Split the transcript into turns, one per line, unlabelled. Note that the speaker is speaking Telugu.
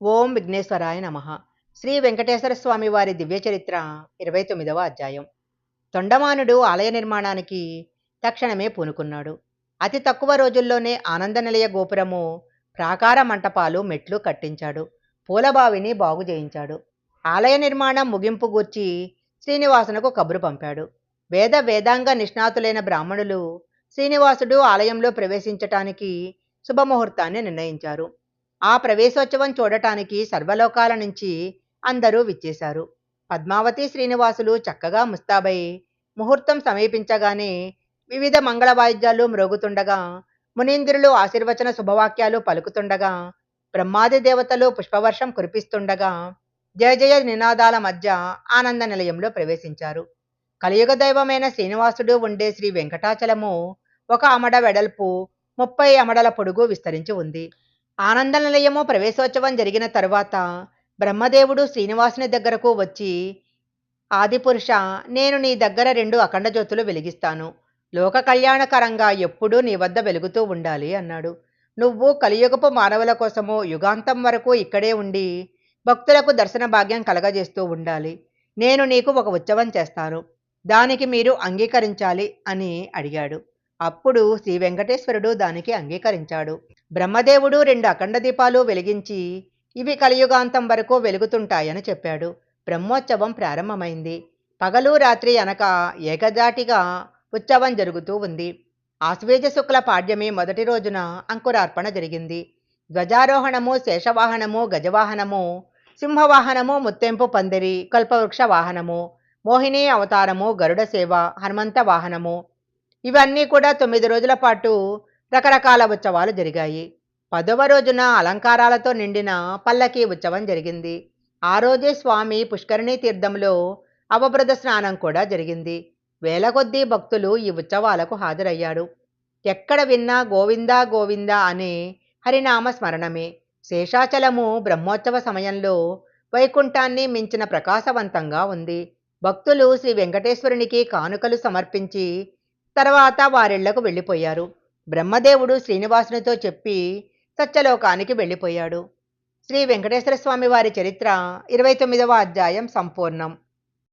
ఓం విఘ్నేశ్వరాయ నమః. శ్రీ వెంకటేశ్వర స్వామి వారి దివ్య చరిత్ర 29వ అధ్యాయం. తొండమానుడు ఆలయ నిర్మాణానికి తక్షణమే పూనుకున్నాడు. అతి తక్కువ రోజుల్లోనే ఆనంద నిలయ గోపురము, ప్రాకార మంటపాలు, మెట్లు కట్టించాడు. పూలబావిని బాగు చేయించాడు. ఆలయ నిర్మాణం ముగింపు గూర్చి శ్రీనివాసునకు కబురు పంపాడు. వేదాంగ నిష్ణాతులైన బ్రాహ్మణులు శ్రీనివాసుడు ఆలయంలో ప్రవేశించటానికి శుభముహూర్తాన్ని నిర్ణయించారు. ఆ ప్రవేశోత్సవం చూడటానికి సర్వలోకాల నుంచి అందరూ విచ్చేశారు. పద్మావతి శ్రీనివాసులు చక్కగా ముస్తాబై ముహూర్తం సమీపించగానే వివిధ మంగళ వాయిద్యాలు మ్రోగుతుండగా, మునీంద్రులు ఆశీర్వచన శుభవాక్యాలు పలుకుతుండగా, బ్రహ్మాది దేవతలు పుష్పవర్షం కురిపిస్తుండగా జయ జయ నినాదాల మధ్య ఆనంద నిలయంలో ప్రవేశించారు. కలియుగ దైవమైన శ్రీనివాసుడు ఉండే శ్రీ వెంకటాచలము 1 అమడ వెడల్పు, 30 అమడల పొడుగు విస్తరించి ఉంది. ఆనంద నిలయము ప్రవేశోత్సవం జరిగిన తరువాత బ్రహ్మదేవుడు శ్రీనివాసుని దగ్గరకు వచ్చి, ఆదిపురుష, నేను నీ దగ్గర 2 అఖండ జ్యోతులు వెలిగిస్తాను. లోక కళ్యాణకరంగా ఎప్పుడూ నీ వద్ద వెలుగుతూ ఉండాలి అన్నాడు. నువ్వు కలియుగపు మానవుల కోసము యుగాంతం వరకు ఇక్కడే ఉండి భక్తులకు దర్శన భాగ్యం కలగజేస్తూ ఉండాలి. నేను నీకు ఒక ఉత్సవం చేస్తాను, దానికి మీరు అంగీకరించాలి అని అడిగాడు. అప్పుడు శ్రీ వెంకటేశ్వరుడు దానికి అంగీకరించాడు. బ్రహ్మదేవుడు 2 అఖండ దీపాలు వెలిగించి, ఇవి కలియుగాంతం వరకు వెలుగుతుంటాయని చెప్పాడు. బ్రహ్మోత్సవం ప్రారంభమైంది. పగలు రాత్రి అనక ఏకజాటిగా ఉత్సవం జరుగుతూ ఉంది. ఆశ్వేజ శుక్ల పాడ్యమి మొదటి రోజున అంకురార్పణ జరిగింది. ధ్వజారోహణము, శేషవాహనము, గజవాహనము, సింహవాహనము, ముత్తెంపు పందిరి, కల్పవృక్ష వాహనము, మోహిని అవతారము, గరుడ సేవ, హనుమంత వాహనము, ఇవన్నీ కూడా 9 రోజుల పాటు రకరకాల ఉత్సవాలు జరిగాయి. 10వ రోజున అలంకారాలతో నిండిన పల్లకీ ఉత్సవం జరిగింది. ఆ రోజే స్వామి పుష్కరిణీ తీర్థంలో అవబృధ స్నానం కూడా జరిగింది. వేల కొద్దీ భక్తులు ఈ ఉత్సవాలకు హాజరయ్యారు. ఎక్కడ విన్నా గోవిందా గోవిందా అనే హరినామ స్మరణమే. శేషాచలము బ్రహ్మోత్సవ సమయంలో వైకుంఠాన్ని మించిన ప్రకాశవంతంగా ఉంది. భక్తులు శ్రీ వెంకటేశ్వరునికి కానుకలు సమర్పించి తర్వాత వారిళ్లకు వెళ్ళిపోయారు. బ్రహ్మదేవుడు శ్రీనివాసునితో చెప్పి సత్యలోకానికి వెళ్ళిపోయాడు. శ్రీ వెంకటేశ్వర స్వామి వారి చరిత్ర 29వ అధ్యాయం సంపూర్ణం.